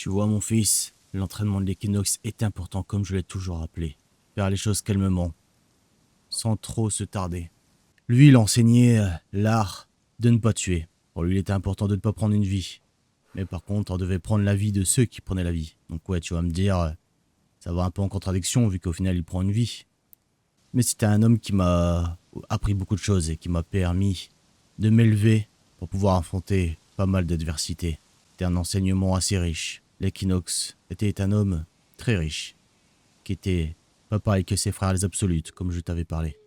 Tu vois mon fils, l'entraînement de l'équinoxe est important comme je l'ai toujours rappelé. Faire les choses calmement, sans trop se tarder. Lui, il enseignait l'art de ne pas tuer. Pour lui, il était important de ne pas prendre une vie. Mais par contre, on devait prendre la vie de ceux qui prenaient la vie. Donc ouais, tu vas me dire, ça va un peu en contradiction vu qu'au final, il prend une vie. Mais c'était un homme qui m'a appris beaucoup de choses et qui m'a permis de m'élever pour pouvoir affronter pas mal d'adversités. C'était un enseignement assez riche. L'équinoxe était un homme très riche, qui était pas pareil que ses frères les absolutes, comme je t'avais parlé.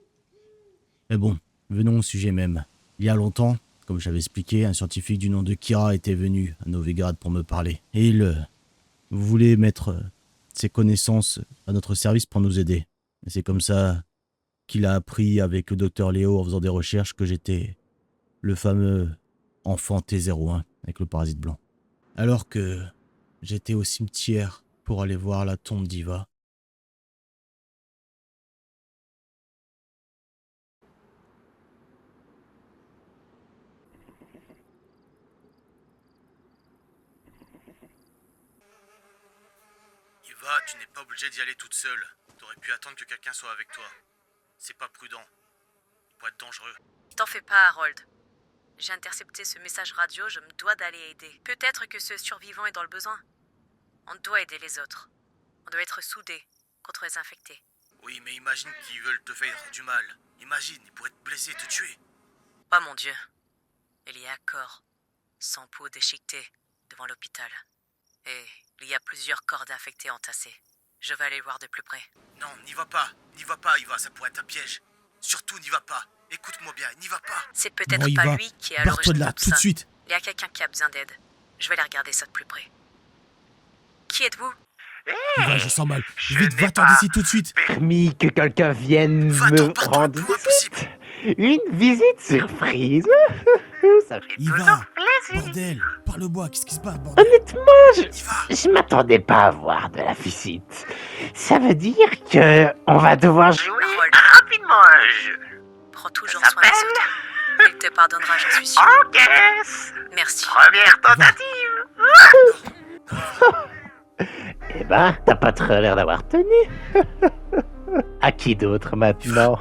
Mais bon, venons au sujet même. Il y a longtemps, comme j'avais expliqué, un scientifique du nom de Kira était venu à Novigrad pour me parler. Et il voulait mettre ses connaissances à notre service pour nous aider. Et c'est comme ça qu'il a appris avec le docteur Léo en faisant des recherches que j'étais le fameux enfant T01 avec le parasite blanc. Alors que j'étais au cimetière pour aller voir la tombe d'Iva. Iva, tu n'es pas obligé d'y aller toute seule. T'aurais pu attendre que quelqu'un soit avec toi. C'est pas prudent. Il pourrait être dangereux. T'en fais pas, Harold. J'ai intercepté ce message radio, je me dois d'aller aider. Peut-être que ce survivant est dans le besoin. On doit aider les autres. On doit être soudés contre les infectés. Oui, mais imagine qu'ils veulent te faire du mal. Imagine, ils pourraient te blesser, te tuer. Oh mon Dieu. Il y a un corps, sans peau déchiqueté, devant l'hôpital. Et il y a plusieurs corps d'infectés entassés. Je vais aller voir de plus près. Non, n'y va pas, Iva, ça pourrait être un piège. Surtout, n'y va pas. Écoute-moi bien, n'y va pas. C'est peut-être pas lui qui est à l'origine de tout ça. suite. Il y a quelqu'un qui a besoin d'aide. Je vais aller regarder ça de plus près. Qui êtes-vous? Iva, je sens mal. Vite, va-t'en d'ici tout de suite. Permis que quelqu'un vienne me rendre visite. Une visite surprise. Ça fait Iva, toujours plaisir. bordel, parle-moi, qu'est-ce qui se passe, bordel? Honnêtement, je m'attendais pas à voir de la visite. Ça veut dire que on va devoir jouer Harold. rapidement un jeu. Prends toujours Ça soin des s'appelle autres. Il te pardonnera, j'en suis sûre. Encaisse. Merci. Première tentative. Eh ben, t'as pas trop l'air d'avoir tenu. À qui d'autre maintenant?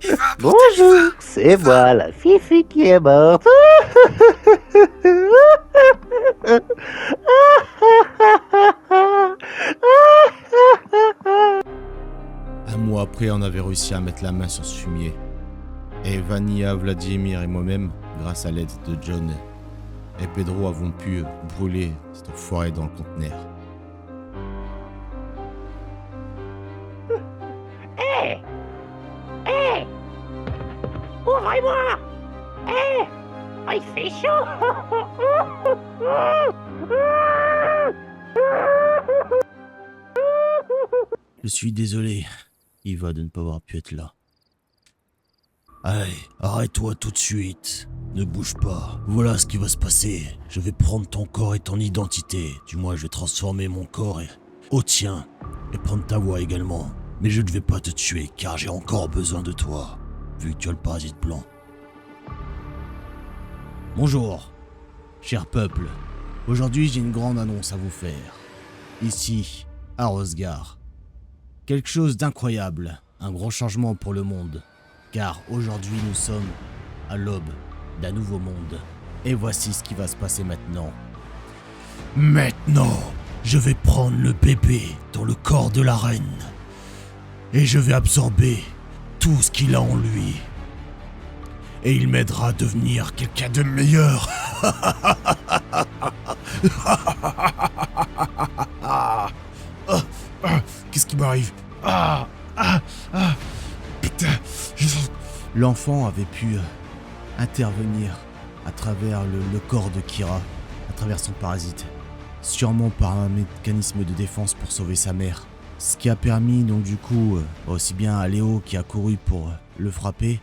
Iva, Bonjour, c'est moi, la Fifi qui est morte. Un mois après, on avait réussi à mettre la main sur ce fumier. Et Vania, Vladimir et moi-même, grâce à l'aide de John et Pedro, avons pu brûler cette enfoiré dans le conteneur. Hé, ouvrez-moi. Hé, il fait chaud. Je suis désolé, Iva, de ne pas avoir pu être là. Allez, arrête-toi tout de suite. Ne bouge pas. Voilà ce qui va se passer. Je vais prendre ton corps et ton identité. Du moins, je vais transformer mon corps au tien. Et prendre ta voix également. Mais je ne vais pas te tuer, car j'ai encore besoin de toi. Vu que tu as le parasite blanc. Bonjour, cher peuple. Aujourd'hui, j'ai une grande annonce à vous faire. Ici, à Rosgard. Quelque chose d'incroyable. Un grand changement pour le monde. Car aujourd'hui nous sommes à l'aube d'un nouveau monde. Et voici ce qui va se passer maintenant. Maintenant, je vais prendre le bébé dans le corps de la reine. Et je vais absorber tout ce qu'il a en lui. Et il m'aidera à devenir quelqu'un de meilleur. Qu'est-ce qui m'arrive? Putain, L'enfant avait pu intervenir à travers le corps de Kira, à travers son parasite, sûrement par un mécanisme de défense pour sauver sa mère. Ce qui a permis donc du coup aussi bien à Léo qui a couru pour le frapper,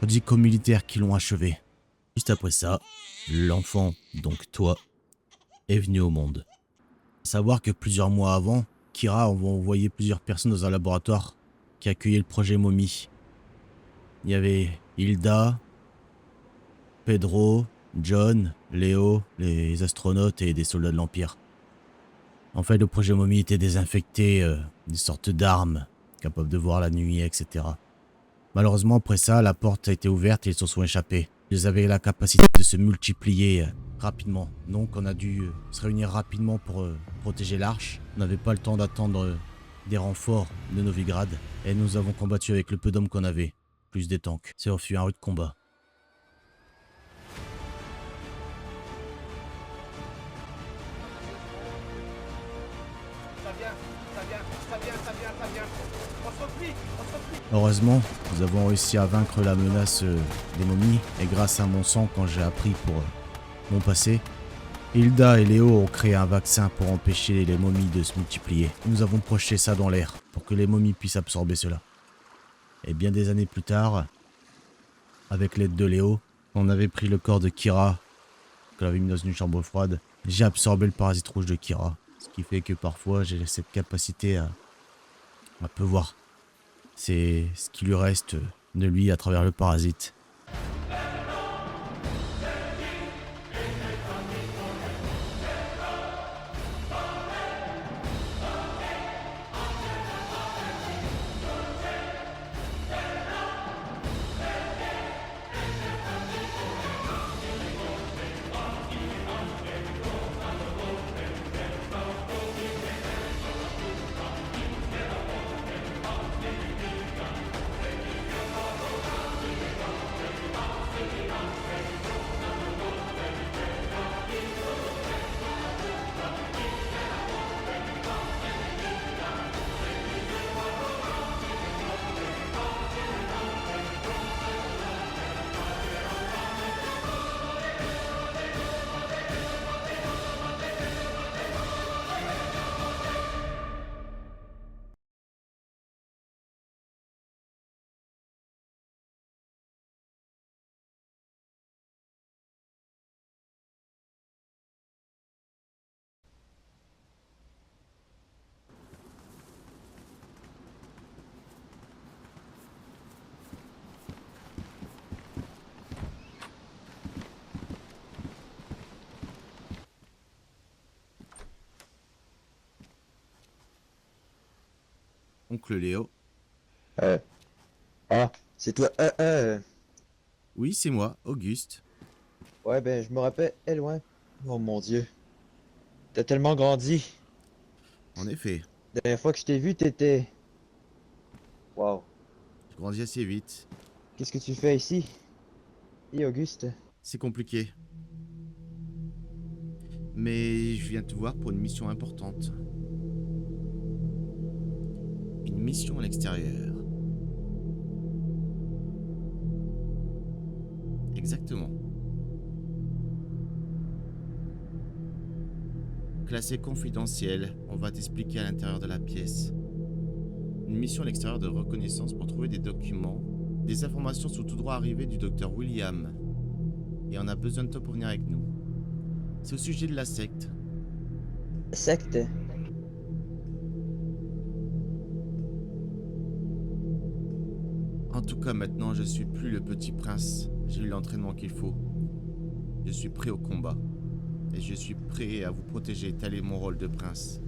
tandis qu'aux militaires qui l'ont achevé. Juste après ça, l'enfant, donc toi, est venu au monde. Savoir que plusieurs mois avant, Kira a envoyé plusieurs personnes dans un laboratoire qui accueillait le projet Mommy. Il y avait Hilda, Pedro, John, Léo, les astronautes et des soldats de l'Empire. En fait, le projet momie était désinfecté, des sortes d'armes, capables de voir la nuit, etc. Malheureusement, après ça, la porte a été ouverte et ils se sont échappés. Ils avaient la capacité de se multiplier rapidement. Donc, on a dû se réunir rapidement pour protéger l'arche. On n'avait pas le temps d'attendre des renforts de Novigrad. Et nous avons combattu avec le peu d'hommes qu'on avait. Plus des tanks. Ça fut un rude combat. Heureusement, nous avons réussi à vaincre la menace des momies. Et grâce à mon sang, quand j'ai appris pour mon passé, Hilda et Léo ont créé un vaccin pour empêcher les momies de se multiplier. Nous avons projeté ça dans l'air pour que les momies puissent absorber cela. Et bien des années plus tard, avec l'aide de Léo, on avait pris le corps de Kira, qu'on avait mis dans une chambre froide. J'ai absorbé le parasite rouge de Kira, ce qui fait que parfois j'ai cette capacité à peu voir. C'est ce qui lui reste de lui à travers le parasite. Oncle Léo. Ah, c'est toi. Oui, c'est moi, Auguste. Ouais, ben, je me rappelle, loin. Oh mon Dieu. T'as tellement grandi. En effet, La dernière fois que je t'ai vu, t'étais. Wow. je grandis assez vite. Qu'est-ce que tu fais ici? Et Auguste? C'est compliqué. Mais je viens te voir pour une mission importante. Une mission à l'extérieur. Exactement. Classé confidentiel, on va t'expliquer à l'intérieur de la pièce. Une mission à l'extérieur de reconnaissance pour trouver des documents, des informations sont tout droit arrivées du docteur William. Et on a besoin de toi pour venir avec nous. C'est au sujet de la secte. Secte? En tout cas, maintenant, je suis plus le petit prince. J'ai eu l'entraînement qu'il faut. Je suis prêt au combat. Et je suis prêt à vous protéger, tel est mon rôle de prince.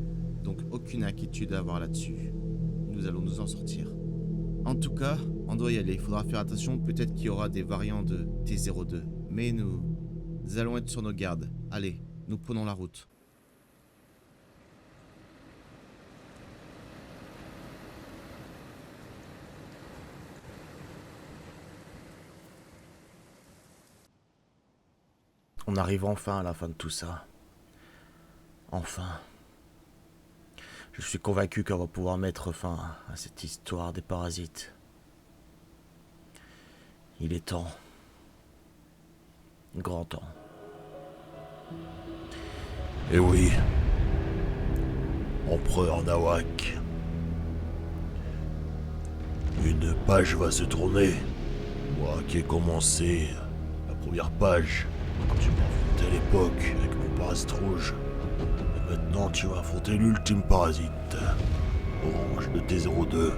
Donc aucune inquiétude à avoir là-dessus. Nous allons nous en sortir. En tout cas, on doit y aller. Il faudra faire attention, peut-être qu'il y aura des variants de T02. Mais nous allons être sur nos gardes. Allez, nous prenons la route. On arrive enfin à la fin de tout ça. Enfin. Je suis convaincu qu'on va pouvoir mettre fin à cette histoire des parasites. Il est temps. Grand temps. Eh oui, empereur Nawak. Une page va se tourner. Moi qui ai commencé la première page, tu m'as affronté à l'époque avec mon parasite rouge. Et maintenant tu vas affronter l'ultime parasite. Orange de T02.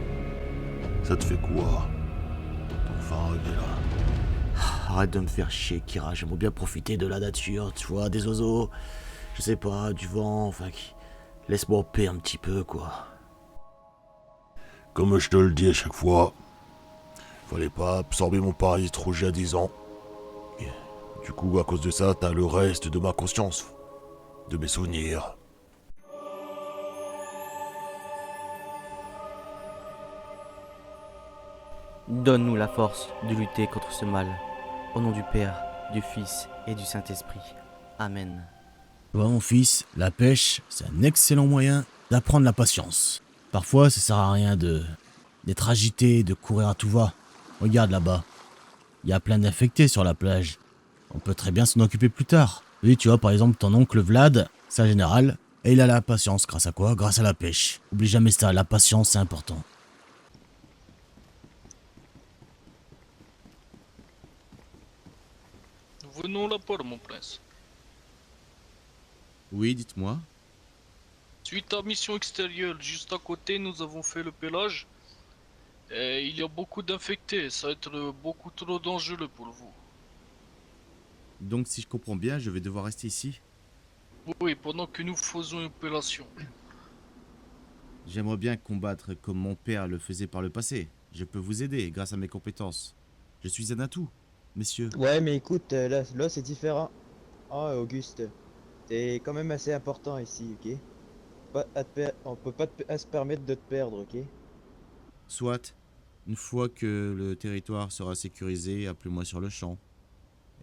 Ça te fait quoi? Enfin arriver là. Arrête de me faire chier, Kira. J'aimerais bien profiter de la nature, tu vois, des oiseaux, je sais pas, du vent, enfin, Laisse-moi en paix un petit peu, quoi. Comme je te le dis à chaque fois, fallait pas absorber mon parasite rouge il y a 10 ans. Et du coup, à cause de ça, t'as le reste de ma conscience, de mes souvenirs. Donne-nous la force de lutter contre ce mal. Au nom du Père, du Fils et du Saint-Esprit. Amen. Tu vois, mon fils, la pêche, c'est un excellent moyen d'apprendre la patience. Parfois, ça sert à rien d'être agité, de courir à tout va. Regarde là-bas. Il y a plein d'infectés sur la plage. On peut très bien s'en occuper plus tard. Oui, tu vois, par exemple, ton oncle Vlad, c'est un général, et il a la patience. Grâce à quoi? Grâce à la pêche. Oublie jamais ça, la patience, c'est important. Nous venons là pour mon prince. Oui, dites-moi. Suite à mission extérieure, juste à côté, nous avons fait le pélage. Et il y a beaucoup d'infectés, ça va être beaucoup trop dangereux pour vous. Donc, si je comprends bien, je vais devoir rester ici. Oui, pendant que nous faisons une opération. J'aimerais bien combattre comme mon père le faisait par le passé. Je peux vous aider grâce à mes compétences. Je suis un atout, messieurs. Ouais, mais écoute, là c'est différent. Ah, Auguste, t'es quand même assez important ici, ok? On peut pas à se permettre de te perdre, ok? Soit, une fois que le territoire sera sécurisé, appelez-moi sur le champ.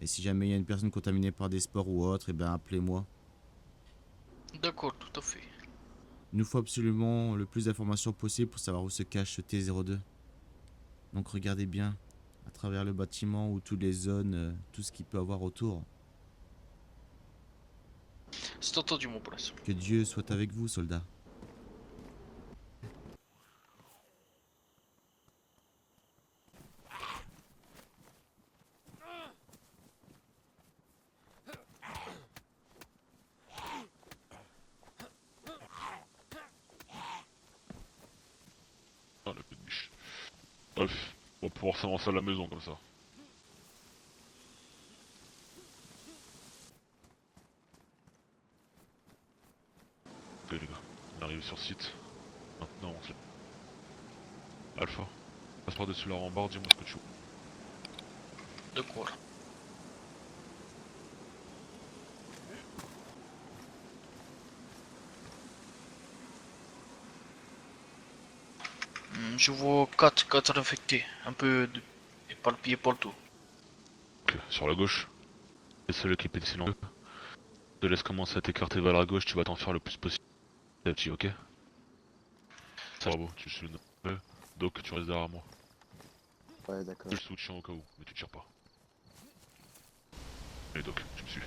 Et si jamais il y a une personne contaminée par des spores ou autre, eh ben appelez-moi. D'accord, tout à fait. Il nous faut absolument le plus d'informations possible pour savoir où se cache ce T02. Donc regardez bien, à travers le bâtiment ou toutes les zones, tout ce qu'il peut avoir autour. C'est entendu, mon prince. Que Dieu soit avec vous, soldats. Ah, la petite biche. Bref, on va pouvoir s'avancer à la maison comme ça. Ok les gars, on arrive sur site. Maintenant on se... Alpha, passe par-dessus la rambarde, dis-moi ce que tu vois. De quoi? Je vois 4 infectés, un peu de... éparpillés partout. Ok, sur la gauche. Et celui qui est pédicillant. Je te laisse commencer à t'écarter vers la gauche, tu vas t'en faire le plus possible. Petit, ok? Bravo, tu suis le nom. Doc, tu restes derrière moi. Ouais, d'accord. Je soutiens au cas où, mais tu tires pas. Allez Doc, tu me suis.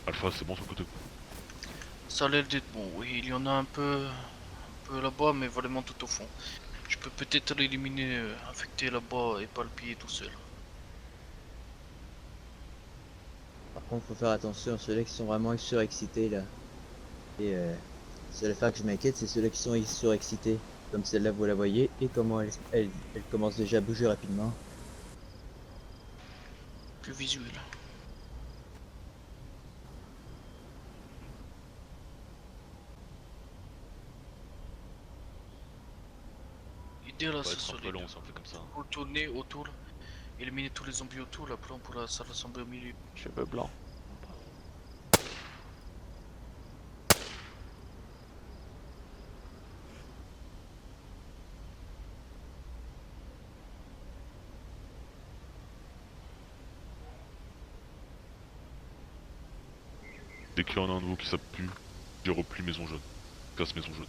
Alpha, c'est bon sur le côté. Ça a l'air d'être bon, oui, il y en a un peu là-bas, mais vraiment tout au fond. Je peux peut-être l'éliminer, infecté là-bas et pas le piller tout seul. Par contre, faut faire attention à ceux-là qui sont vraiment surexcités là. Et seule affaire que je m'inquiète, c'est ceux-là qui sont surexcités. Comme celle-là, vous la voyez, et comment elle commence déjà à bouger rapidement. Plus visuel. L'idée là, On va c'est être un peu solide. long si on fait comme ça. Retourner autour, éliminer tous les zombies autour, là, après on pourra se rassembler au milieu. Cheveux blancs. Dès qu'il y en a un de vous qui s'appuie, j'ai repli maison jaune. Casse maison jaune.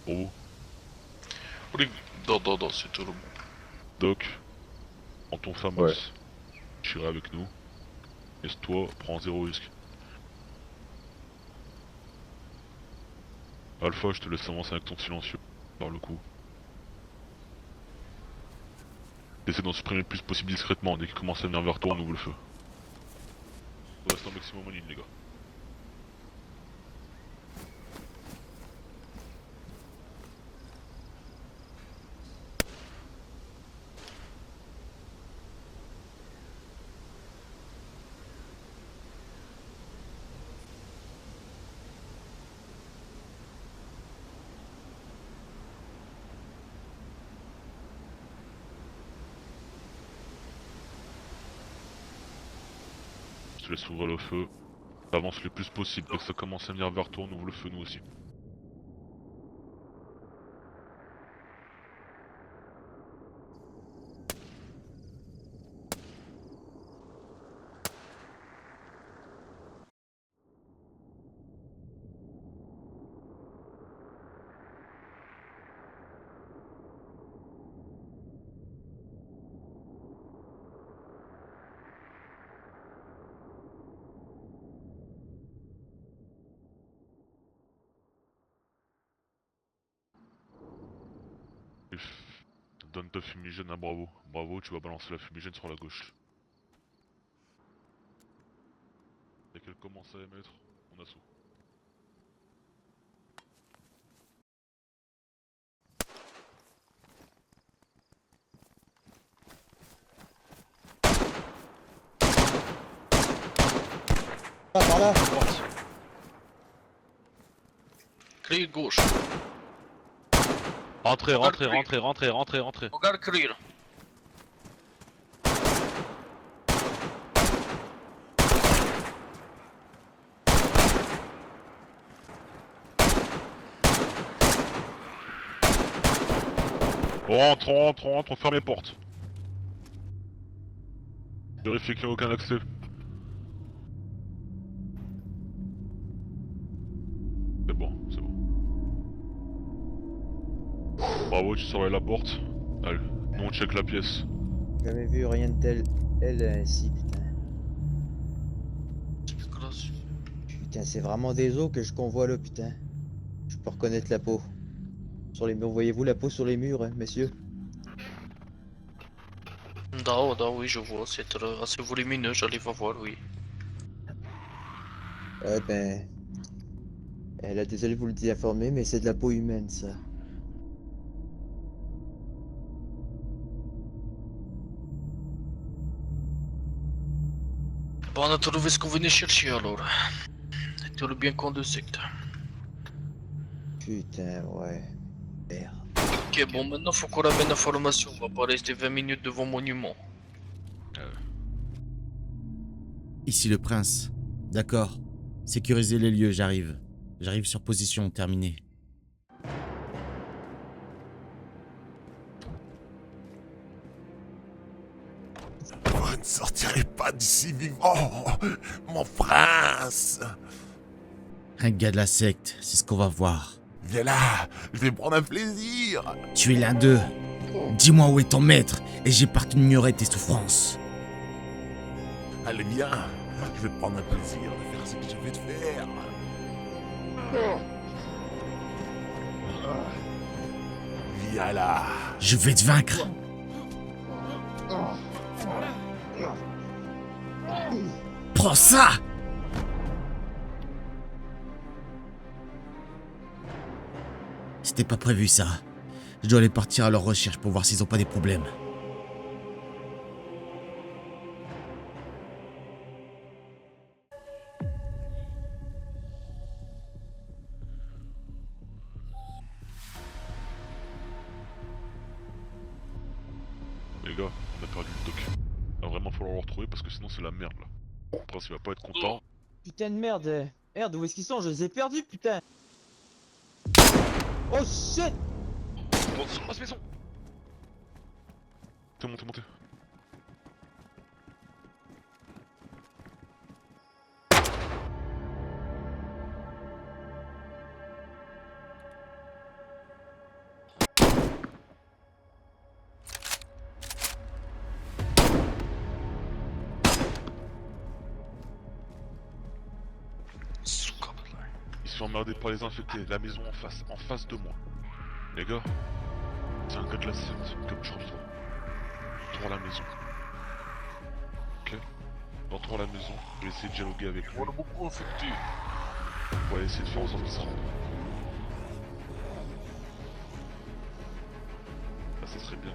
Pour vous, Oui, non, c'est tout le monde. Doc, prends ton Famos. J'irai avec nous. Laisse-toi, prends 0 risque. Alpha, je te laisse avancer avec ton silencieux. Par le coup. Essaie d'en supprimer le plus possible discrètement. Dès qu'il commence à venir vers toi, on ouvre le feu. On reste un maximum en ligne, les gars. Je te laisse ouvrir le feu. Avance le plus possible. Dès que ça commence à venir vers toi, on ouvre le feu nous aussi. Donne ta fumigène à Bravo. Bravo, tu vas balancer la fumigène sur la gauche. Dès qu'elle commence à émettre, on assaut. Ah, par là. Clear gauche. Rentrez, rentrez, rentrez, rentrez, rentrez, rentrez. Regarde clear. Rentre, rentre, rentre, on ferme les portes. Vérifie qu'il n'y a aucun accès. C'est bon, c'est bon. Bravo, tu surveilles la porte. Allez, nous on check la pièce. J'avais vu rien de tel. Elle ainsi, putain. Putain, c'est vraiment des os que je convois là, putain. Je peux reconnaître la peau. Sur les murs, voyez-vous la peau sur les murs, hein, messieurs? Da, oui, je vois, c'est assez volumineux, j'arrive à voir, oui. Ouais, ben. Elle a désolé de vous le déformer, mais c'est de la peau humaine, ça. Bon, on a trouvé ce qu'on venait chercher alors. C'était le bien compte de secte. Putain, ouais. Merde. Ok, bon, maintenant faut qu'on ramène l'information, on va pas rester 20 minutes devant monument. Ici le prince. D'accord. Sécurisez les lieux, j'arrive. J'arrive sur position, terminé. Vous ne sortirez pas d'ici vivant, mon prince. Un gars de la secte, c'est ce qu'on va voir. Viens là, je vais prendre un plaisir. Tu es l'un d'eux. Dis-moi où est ton maître, et j'épargne ignorer tes souffrances. Allez, viens, je vais prendre un plaisir de faire ce que je vais te faire. Viens là. Je vais te vaincre. Prends ça! C'était pas prévu ça. Je dois aller partir à leur recherche pour voir s'ils ont pas des problèmes. Les gars, on a perdu le doc. Il va vraiment falloir le retrouver parce que sinon c'est la merde là. Le prince il va pas être content. Putain de merde. Merde, où est-ce qu'ils sont? Je les ai perdus, putain. Oh shit! Monte sur la maison. Montez, montez. suis emmerdé par les infectés. La maison en face de moi. Les gars, c'est un gars de la secte, comme je reçois. Retour à la maison. Ok. Retour à la maison, je vais essayer de dialoguer avec lui. On a beaucoup infecté. On va essayer de faire en sorte qu'il se rende. Là, ça serait bien.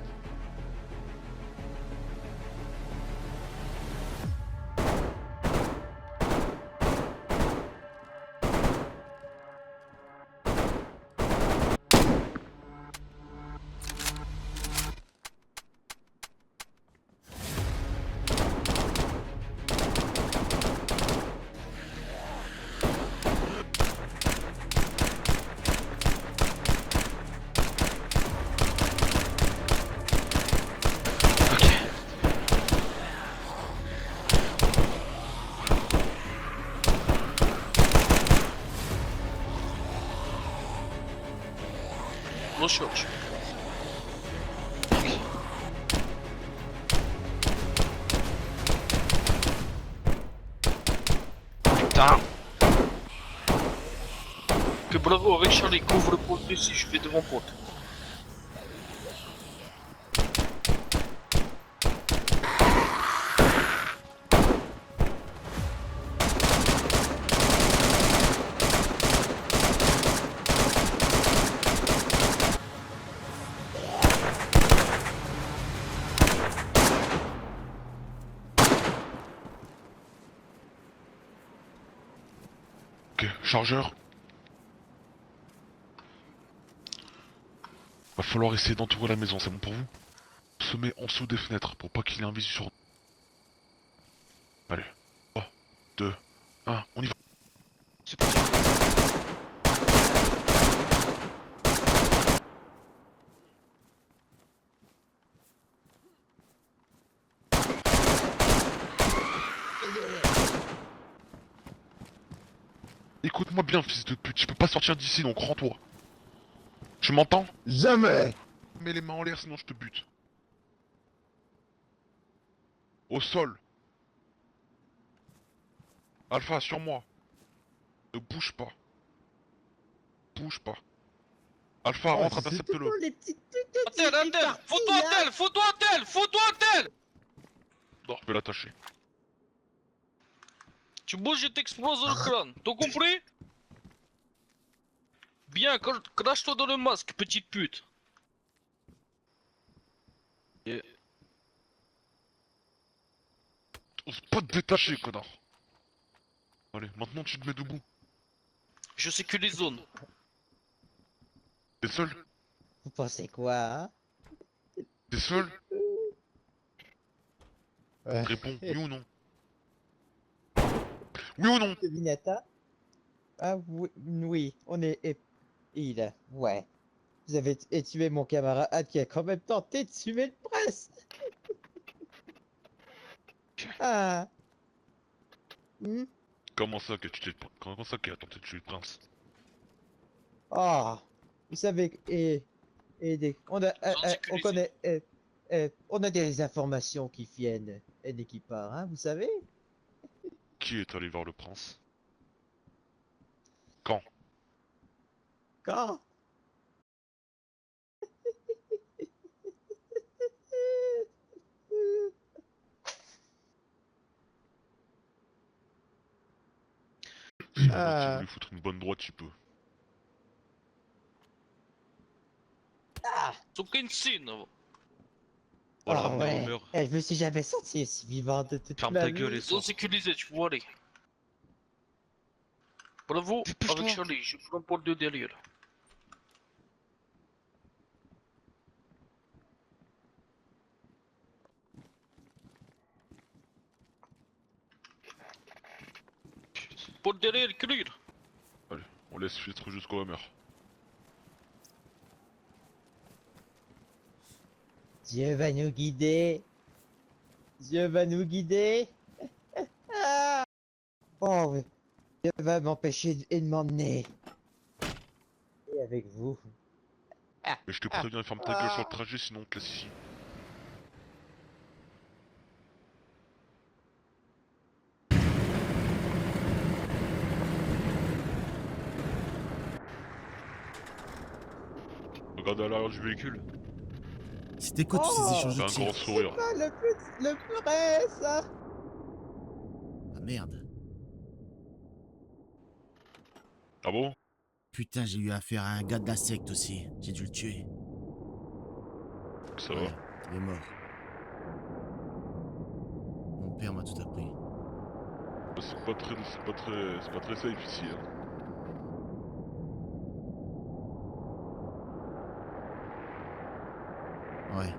Recherche. Putain. Que bravo avec Charlie, couvre le pote ici, je vais devant pote. Ok, chargeur. Va falloir essayer d'entourer la maison, c'est bon pour vous? On se met en dessous des fenêtres pour pas qu'il ait un visu sur nous. Allez. 3, 2, 1, on y va. C'est parti. Écoute-moi bien, fils de pute, je peux pas sortir d'ici, donc rends-toi. Tu m'entends? Jamais! Mets les mains en l'air, sinon je te bute. Au sol. Alpha, sur moi. Ne bouge pas. Bouge pas. Alpha, rentre, intercepte-le. Attel, attel, fous-toi attel, fous-toi attel, fous-toi attel. Non, je vais l'attacher. Tu bouges, je t'explose le crâne, t'as compris? Bien, crache-toi dans le masque, petite pute. Ose pas te détacher, connard. Allez, maintenant tu te mets debout. Je sécurise zone. T'es seul? Vous pensez quoi, hein? T'es seul? Ouais. Réponds, oui ou non? Oui ou non? Devinata? Ah oui, oui, on est... Il, ouais. Vous avez tué mon camarade qui a quand même tenté de tuer le prince. Ah. Hmm? Comment ça que tu t'es... Comment ça qu'il a tenté de tuer le prince? Ah. Vous savez, on a, Zone on sécurisée. connaît, on a des informations qui viennent qui part, hein, vous savez? Qui est allé voir le prince? Quand? Quand? Si tu Ah. veux lui foutre une bonne droite, tu peux. Aucun signe. On va le Ah ramener au ouais. mur. Je me suis jamais senti aussi vivant de toute Ferme ma ta vie. gueule et Zone sors. sécurisée, tu peux aller. Bravo, Dépêche-toi. avec Charlie, je prends Paul de derrière. Paul derrière, clear. Allez, on laisse filtre jusqu'au Hammer. Dieu va nous guider. Dieu va nous guider. Ah. Oh, oui. Dieu va m'empêcher et de m'emmener. Et avec vous. Mais je te préviens, ferme ta gueule sur le trajet, sinon on te laisse ici. Regarde à l'arrière du véhicule. C'était quoi tous ces échanges Fais de un tirs? grand sourire. Ah, le plus vrai, ça. Ah merde. Ah bon? Putain, j'ai eu affaire à un gars de la secte aussi. J'ai dû le tuer. Ça va. Ouais, il est mort. Mon père m'a tout appris. C'est pas très safe ici. Hein. Ouais.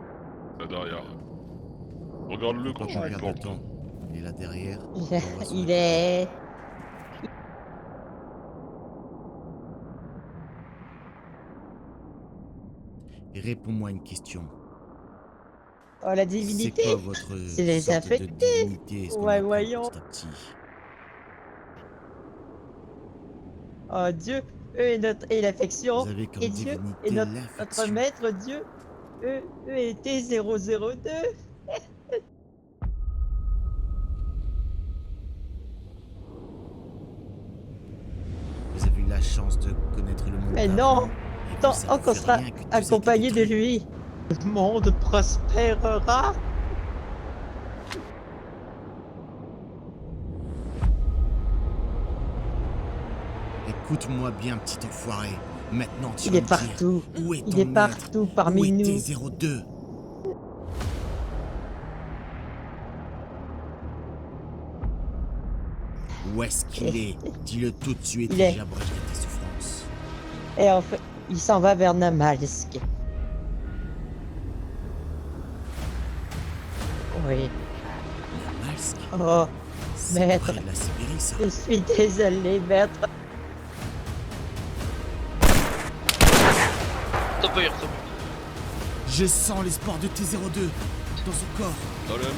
Là derrière. Regarde-le Faut quand pas tu qu'on lui perde parles. de temps. Il est là derrière. Il on va s'en il occuper. est... Et réponds-moi une question. Oh, la C'est divinité? quoi votre C'est les sorte de infectés. divinité, ce qu'on Ouais, apprend voyons. petit à petit? Oh, Dieu, eux est notre... et l'affection. Vous avez comme Et Dieu divinité est notre l'affection. maître Dieu. Eux était 002. Vous avez eu la chance de connaître le monde Mais d'avant, non, et vous tant savez qu'on faire sera rien que tout accompagné ça de qui est lui, le monde prospérera. Écoute-moi bien, petit enfoiré. Maintenant, tu Il vas est me dire, partout. où est Il ton est maître? partout parmi Où est nous. T02? Où est-ce qu'il est? Dis-le tout de suite Il et est- j'abrégerai tes souffrances. Et en fait, il s'en va vers Namalsk. Oui. Namalsk? Oh, C'est maître. près de la Sibérie, ça. je suis désolé, maître. T'as pas ça. Je sens l'espoir de T02 dans son corps. Dans le M.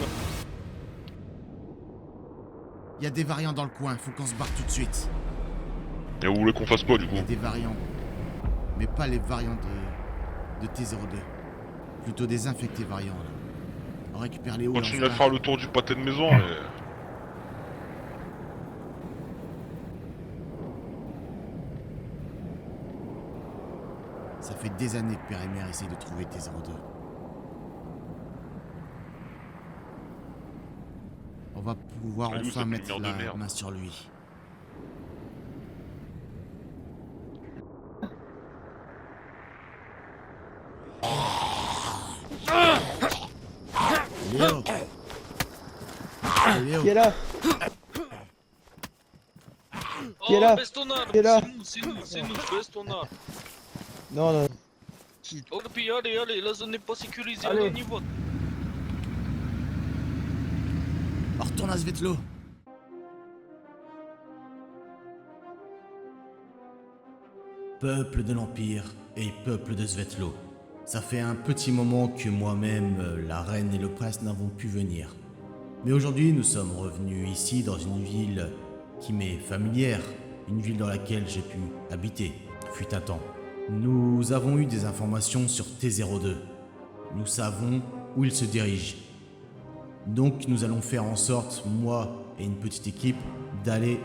Il y a des variants dans le coin, faut qu'on se barre tout de suite. Et vous voulez qu'on fasse quoi du coup? Il y a des variants. Mais pas les variants de T02. Plutôt des infectés variants, là. On récupère les hauts et on se Continue à barre. faire le tour du pâté de maison et... Ça fait des années que Père et Mère essayent de trouver T02. On va pouvoir Allez, où enfin cette mettre lumière de la merde? main sur lui. Léo! Léo! Qui est là? Qui est Oh, là? baisse ton arme. Qui est là? C'est nous, baisse ton arme. Non, non. Oh, puis allez, la zone n'est pas sécurisée, Allez. on y va. On retourne à Svetlo. Peuple de l'Empire et peuple de Svetlo. Ça fait un petit moment que moi-même, la reine et le prince n'avons pu venir. Mais aujourd'hui, nous sommes revenus ici dans une ville qui m'est familière, une ville dans laquelle j'ai pu habiter, fut un temps. Nous avons eu des informations sur T02. Nous savons où il se dirige. Donc nous allons faire en sorte, moi et une petite équipe, d'aller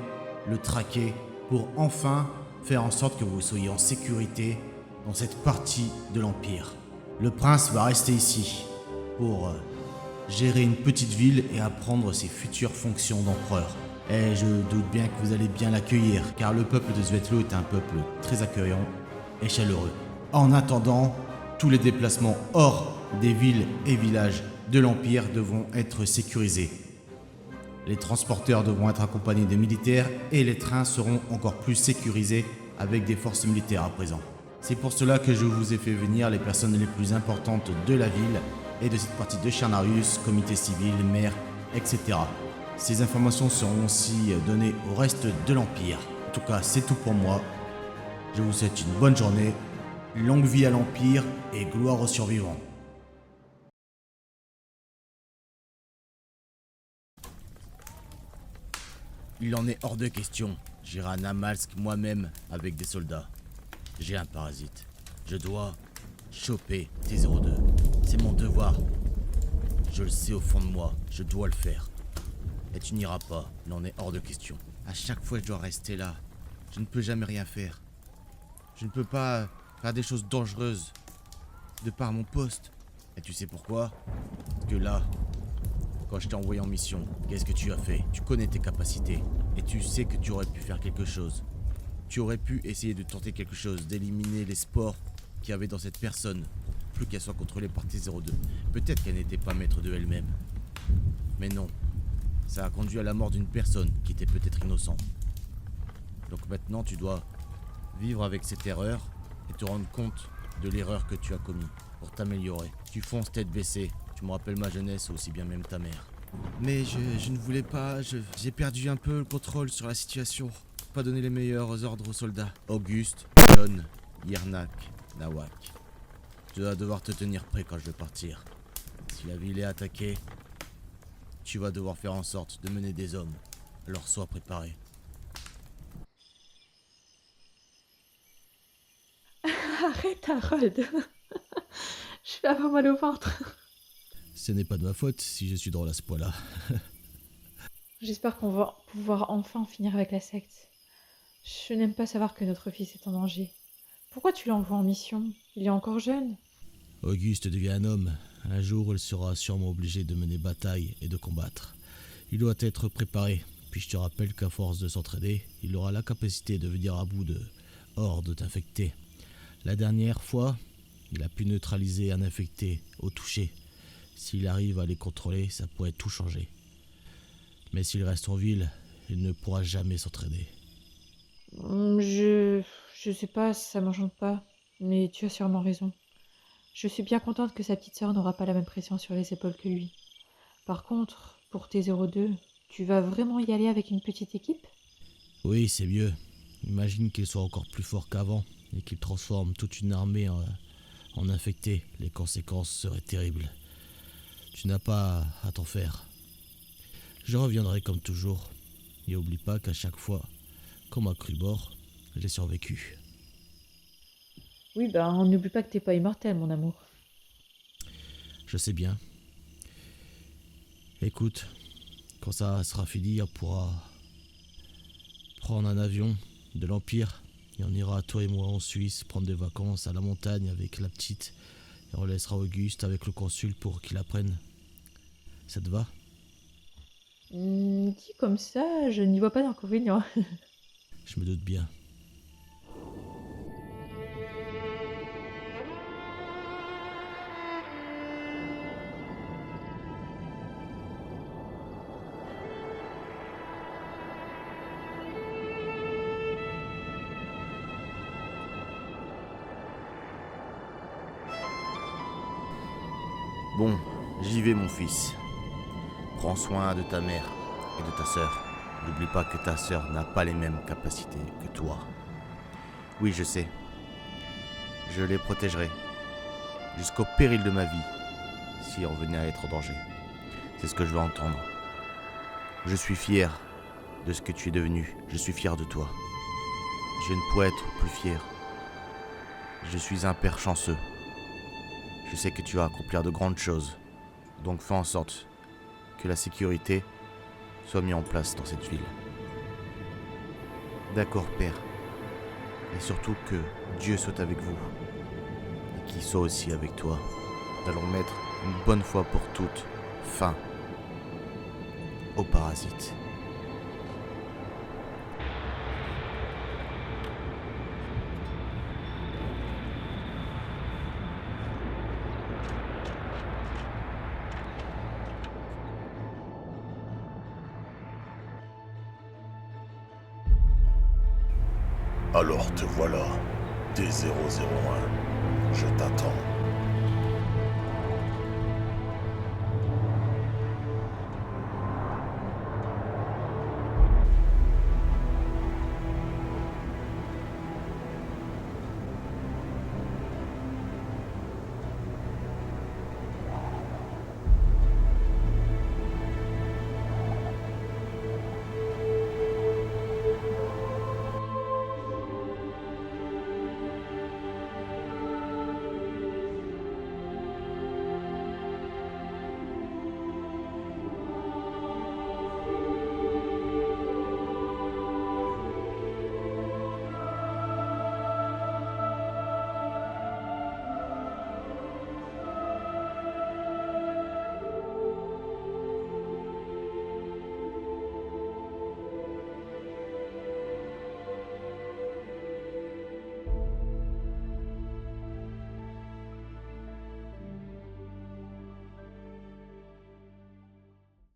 le traquer pour enfin faire en sorte que vous soyez en sécurité dans cette partie de l'Empire. Le prince va rester ici pour gérer une petite ville et apprendre ses futures fonctions d'empereur. Et je doute bien que vous allez bien l'accueillir, car le peuple de Svetlo est un peuple très accueillant et chaleureux. En attendant, tous les déplacements hors des villes et villages de l'Empire devront être sécurisés. Les transporteurs devront être accompagnés de militaires et les trains seront encore plus sécurisés avec des forces militaires à présent. C'est pour cela que je vous ai fait venir les personnes les plus importantes de la ville et de cette partie de Charnarius, comité civil, maire, etc. Ces informations seront aussi données au reste de l'Empire. En tout cas, c'est tout pour moi. Je vous souhaite une bonne journée, longue vie à l'Empire et gloire aux survivants. Il en est hors de question. J'irai à Namalsk moi-même avec des soldats. J'ai un parasite. Je dois choper T02. C'est mon devoir. Je le sais au fond de moi. Je dois le faire. Et tu n'iras pas. Il en est hors de question. À chaque fois, je dois rester là. Je ne peux jamais rien faire. Je ne peux pas faire des choses dangereuses de par mon poste. Et tu sais pourquoi? Parce que là, quand je t'ai envoyé en mission, qu'est-ce que tu as fait? Tu connais tes capacités et tu sais que tu aurais pu faire quelque chose. Tu aurais pu essayer de tenter quelque chose, d'éliminer les spores qu'il y avait dans cette personne, pour plus qu'elle soit contrôlée par T-02. Peut-être qu'elle n'était pas maître de elle-même. Mais non, ça a conduit à la mort d'une personne qui était peut-être innocente. Donc maintenant tu dois vivre avec cette erreur et te rendre compte de l'erreur que tu as commise pour t'améliorer. Tu fonces tête baissée, tu me rappelles ma jeunesse, aussi bien même ta mère. Mais je ne voulais pas, j'ai perdu un peu le contrôle sur la situation. Pas donner les meilleurs ordres aux soldats. Auguste, John, Yernak, Nawak. Tu vas devoir te tenir prêt quand je vais partir. Si la ville est attaquée, tu vas devoir faire en sorte de mener des hommes. Alors sois préparé. Arrête, Harold. Je vais avoir mal au ventre. Ce n'est pas de ma faute si je suis drôle à ce point-là. J'espère qu'on va pouvoir enfin finir avec la secte. Je n'aime pas savoir que notre fils est en danger. Pourquoi tu l'envoies en mission? Il est encore jeune. Auguste devient un homme. Un jour, il sera sûrement obligé de mener bataille et de combattre. Il doit être préparé. Puis je te rappelle qu'à force de s'entraider, il aura la capacité de venir à bout de hordes d'infectés. La dernière fois, il a pu neutraliser un infecté au toucher. S'il arrive à les contrôler, ça pourrait tout changer. Mais s'il reste en ville, il ne pourra jamais s'entraîner. Je sais pas, ça m'enchante pas, mais tu as sûrement raison. Je suis bien contente que sa petite sœur n'aura pas la même pression sur les épaules que lui. Par contre, pour T-02, tu vas vraiment y aller avec une petite équipe? Oui, c'est mieux. Imagine qu'il soit encore plus fort qu'avant et qu'il transforme toute une armée en infecté. Les conséquences seraient terribles. Tu n'as pas à t'en faire. Je reviendrai comme toujours. Et oublie pas qu'à chaque fois, comme à Crubord, j'ai survécu. Oui, on n'oublie pas que t'es pas immortel, mon amour. Je sais bien. Écoute, quand ça sera fini, on pourra prendre un avion de l'Empire et on ira, toi et moi, en Suisse, prendre des vacances à la montagne avec la petite et on laissera Auguste avec le consul pour qu'il apprenne. Ça te va? Dit comme ça, je n'y vois pas d'inconvénient. Je me doute bien. Bon, j'y vais mon fils. Prends soin de ta mère et de ta sœur. N'oublie pas que ta sœur n'a pas les mêmes capacités que toi. Oui, je sais. Je les protégerai. Jusqu'au péril de ma vie, si on venait à être en danger. C'est ce que je veux entendre. Je suis fier de ce que tu es devenu. Je suis fier de toi. Je ne pourrais être plus fier. Je suis un père chanceux. Je sais que tu vas accomplir de grandes choses. Donc fais en sorte que la sécurité soit mise en place dans cette ville. D'accord, Père. Et surtout que Dieu soit avec vous. Et qu'il soit aussi avec toi. Nous allons mettre une bonne fois pour toutes fin aux parasites. Alors te voilà, T001. Je t'attends.